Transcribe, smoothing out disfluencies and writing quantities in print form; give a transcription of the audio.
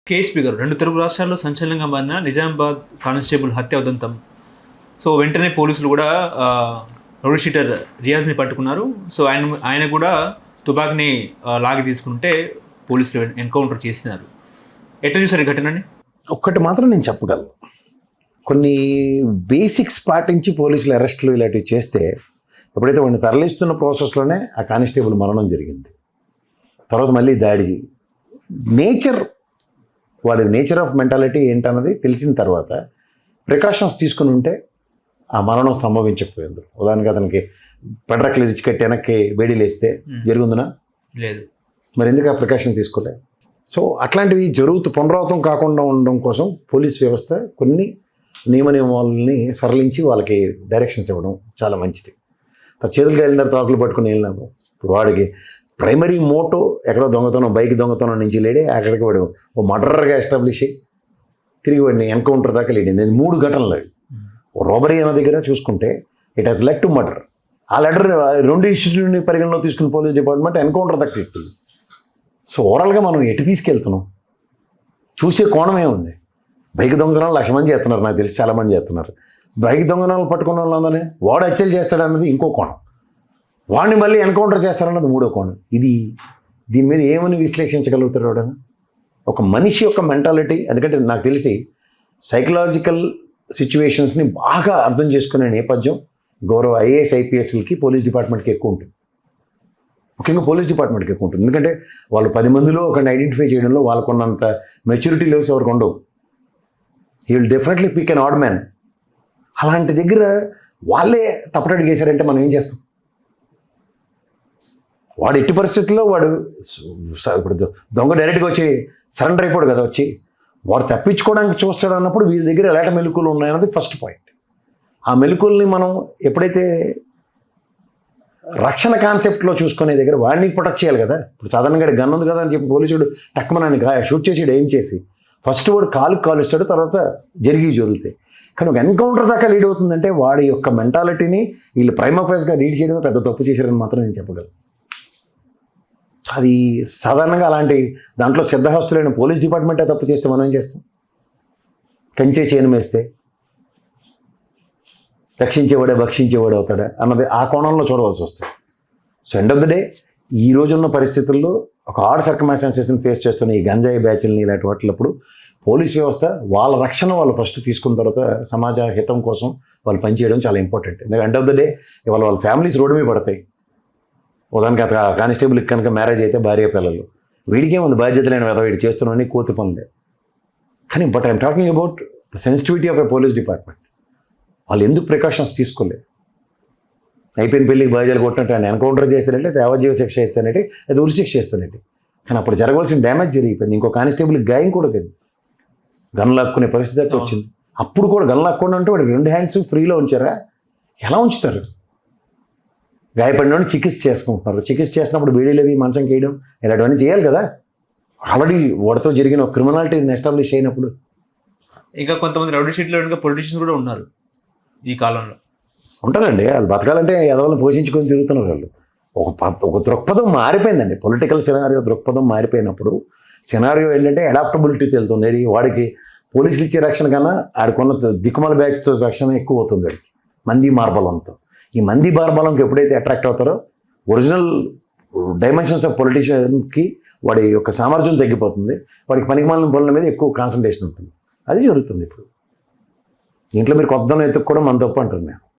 KSP గారు 2 తెలుగు రాష్ట్రాల్లో సంచలనంగా మారిన నిజామాబాద్ కానిస్టేబుల్ హత్య ఉదంతం. సో వెంటనే పోలీసులు కూడా రౌడీ షీటర్ రియాజ్ని పట్టుకున్నారు. సో ఆయన కూడా తుపాకీని లాగి తీసుకుంటే పోలీసులు ఎన్కౌంటర్ చేస్తున్నారు. ఎట్లా చూసారు ఈ ఘటనని? ఒక్కటి మాత్రం నేను చెప్పగలను, కొన్ని బేసిక్స్ పాటించి పోలీసులు అరెస్టులు ఇలాంటివి చేస్తే ఎప్పుడైతే వాడిని తరలిస్తున్న ప్రాసెస్లోనే ఆ కానిస్టేబుల్ మరణం జరిగింది. తర్వాత మళ్ళీ దాడి నేచర్ ఆఫ్ మెంటాలిటీ ఏంటన్నది తెలిసిన తర్వాత ప్రికాషన్స్ తీసుకుని ఉంటే ఆ మరణం సంభవించకపోయింది. ఉదాహరణకి అతనికి పెడ్రక్లు ఇచ్చికట్టి వెనక్కి వేడి లేస్తే జరుగుందినా? లేదు. మరి ఎందుకు ఆ ప్రికాషన్ తీసుకోలే? సో అట్లాంటివి పునరావృతం కాకుండా ఉండడం కోసం పోలీస్ వ్యవస్థ కొన్ని నియమాలని సరళించి వాళ్ళకి డైరెక్షన్స్ ఇవ్వడం చాలా మంచిది. చేతులు కాలిన తర్వాత ఆకులు పట్టుకుని వెళ్ళినాము. ఇప్పుడు వాడికి ప్రైమరీ మోటో ఎక్కడో దొంగతనం, బైక్ దొంగతనం నుంచి లేడే అక్కడికి వాడు ఓ మర్డర్గా ఎస్టాబ్లిష్ అయ్యి తిరిగి వాడిని ఎన్కౌంటర్ దాకా లేడింది. 3 ఘటనలు. రాబరీ అన్న దగ్గర చూసుకుంటే it has led to murder. ఆ లెటర్ 2 ఇష్యూని పరిగణలో తీసుకుని పోలీస్ డిపార్ట్మెంట్ ఎన్కౌంటర్ దాకా తీసుకెళ్ళి. సో ఓవరాల్గా మనం ఎటు తీసుకెళ్తున్నాం చూసే కోణం ఏముంది? బైక్ దొంగతనాలు 1,00,000 మంది చేస్తున్నారు, నాకు తెలిసి చాలామంది చేస్తున్నారు. బైక్ దొంగతనాలు పట్టుకున్న వాళ్ళందరినీ వాడు హత్యలు చేస్తాడన్నది ఇంకో కోణం, వాడిని మళ్ళీ ఎన్కౌంటర్ చేస్తారన్నది 3వ కోణం. దీని మీద ఏమని విశ్లేషించగలుగుతారు ఎవడైనా? ఒక మనిషి యొక్క మెంటాలిటీ, ఎందుకంటే నాకు తెలిసి సైకలాజికల్ సిచ్యువేషన్స్ని బాగా అర్థం చేసుకునే నేపథ్యం గౌరవ ఐఏఎస్ ఐపీఎస్లకి పోలీస్ డిపార్ట్మెంట్కి ఎక్కువ ఉంటుంది. ముఖ్యంగా పోలీస్ డిపార్ట్మెంట్కి ఎక్కువ ఉంటుంది. ఎందుకంటే వాళ్ళు 10 మందిలో ఒకరిని ఐడెంటిఫై చేయడంలో వాళ్ళకున్నంత మెచ్యూరిటీ లెవెల్స్ ఎవరికి ఉండవు. He will definitely pick an odd man. అలాంటి దగ్గర వాళ్ళే తప్పటడుగు వేశారంటే మనం ఏం చేస్తాం? వాడు ఎట్టి పరిస్థితుల్లో ఇప్పుడు దొంగ డైరెక్ట్గా వచ్చి సరెండర్ అయిపోడు కదా. వాడు తప్పించుకోవడానికి చూస్తాడు అన్నప్పుడు వీళ్ళ దగ్గర ఎలాంటి మెలకువలు ఉన్నాయన్నది ఫస్ట్ పాయింట్. ఆ మెలకువల్ని మనం ఎప్పుడైతే రక్షణ కాన్సెప్ట్లో చూసుకునే దగ్గర వాడిని ప్రొటెక్ట్ చేయాలి కదా. ఇప్పుడు సాధారణంగా గన్ ఉంది కదా అని చెప్పి పోలీసుడు టక్మనాన్ని షూట్ చేసి ఏం చేసి ఫస్ట్ వాడు కాలు ఇస్తాడు, తర్వాత జరుగుతాయి. కానీ ఒక ఎన్కౌంటర్ దాకా లీడ్ అవుతుందంటే వాడి యొక్క మెంటాలిటీని వీళ్ళు ప్రైమ్ అఫేర్స్గా రీడ్ చేయడం పెద్ద తప్పు చేశారని మాత్రం నేను చెప్పగలను. అది సాధారణంగా అలాంటి దాంట్లో సిద్ధహస్తులైన పోలీస్ డిపార్ట్మెంటే తప్పు చేస్తే మనం ఏం చేస్తాం? కంచే చేయను వేస్తే రక్షించేవాడే భక్షించేవాడు అవుతాడా అన్నది ఆ కోణంలో చూడవలసి వస్తుంది. So end of the day ఈ రోజున్న పరిస్థితుల్లో ఒక ఆడ్ సర్కమ్స్టాన్సెస్ని ఫేస్ చేస్తున్న ఈ గంజాయి బ్యాచ్లని ఇలాంటి వాటిలప్పుడు పోలీస్ వ్యవస్థ వాళ్ళ రక్షణ వాళ్ళు ఫస్ట్ తీసుకున్న తర్వాత సమాజ హితం కోసం వాళ్ళు పనిచేయడం చాలా ఇంపార్టెంట్. ఎందుకంటే ఎండ్ ఆఫ్ ద డే ఇవాళ వాళ్ళ ఫ్యామిలీస్ రోడ్డు మీద పడతాయి. ఉదాహరణకి కానిస్టేబుల్కి కనుక మ్యారేజ్ అయితే భార్య పిల్లలు, వీడికే ఉంది బాధ్యత లేని కదా, వీడు చేస్తున్నామని కోతి పనులే. కానీ but I'm talking about the sensitivity of a police department. వాళ్ళు ఎందుకు ప్రికాషన్స్ తీసుకోలేదు? అయిపోయిన పెళ్ళికి బాధ్యతలు కొట్టినట్టు ఆయన ఎన్కౌంటర్ చేస్తానంటే, యావజ్జీవ శిక్ష ఇస్తానంటే, అది ఉరిశిక్ష ఇస్తానంటే. కానీ అప్పుడు జరగవలసిన డ్యామేజ్ జరిగిపోయింది. ఇంకో కానిస్టేబుల్కి గాయం కూడా కదా, గన్ లాక్కునే పరిస్థితి అయితే వచ్చింది. అప్పుడు కూడా గన్ లాక్కుండా అంటే వాడికి 2 హ్యాండ్స్ ఫ్రీలో ఉంచారా? ఎలా ఉంచుతారు? గాయపడిన చికిత్స చేసుకుంటున్నారు. చికిత్స చేసినప్పుడు బీడీలవి మంచం కేయడం ఇలాంటివన్నీ చేయాలి కదా. ఆల్రెడీ వాడితో జరిగిన ఒక క్రిమినాలిటీని ఎస్టాబ్లిష్ అయినప్పుడు. ఇంకా కొంతమంది రౌడీ షీట్లో ఇంకా పొలిటీషియన్స్ కూడా ఉన్నారు ఈ కాలంలో. ఉంటారండి, వాళ్ళు బతకాలంటే ఎదవలను పోషించుకొని తిరుగుతున్నారు వాళ్ళు. ఒక దృక్పథం మారిపోయిందండి. పొలిటికల్ సినారియో దృక్పథం మారిపోయినప్పుడు సినారియో ఏంటంటే అడాప్టబిలిటీ తెలుతుంది. వాడికి పోలీసులు ఇచ్చే రక్షణ కన్నా ఆడికొన్న దిక్కుమల బ్యాచ్తో రక్షణ ఎక్కువ అవుతుంది వాడికి, మంది మార్బలంతో. ఈ మంది మార్బలంకి ఎప్పుడైతే అట్రాక్ట్ అవుతారో ఒరిజినల్ డైమెన్షన్స్ ఆఫ్ పొలిటీషియన్కి వాడి యొక్క సామర్థ్యం తగ్గిపోతుంది. వాడికి పనికిమాలిన పనుల మీద ఎక్కువ కాన్సన్ట్రేషన్ ఉంటుంది. అది జరుగుతుంది ఇప్పుడు. ఇంట్లో మీరు కొత్తదనం ఎత్తుక్కోవడం మన తప్పు అంటున్నాను.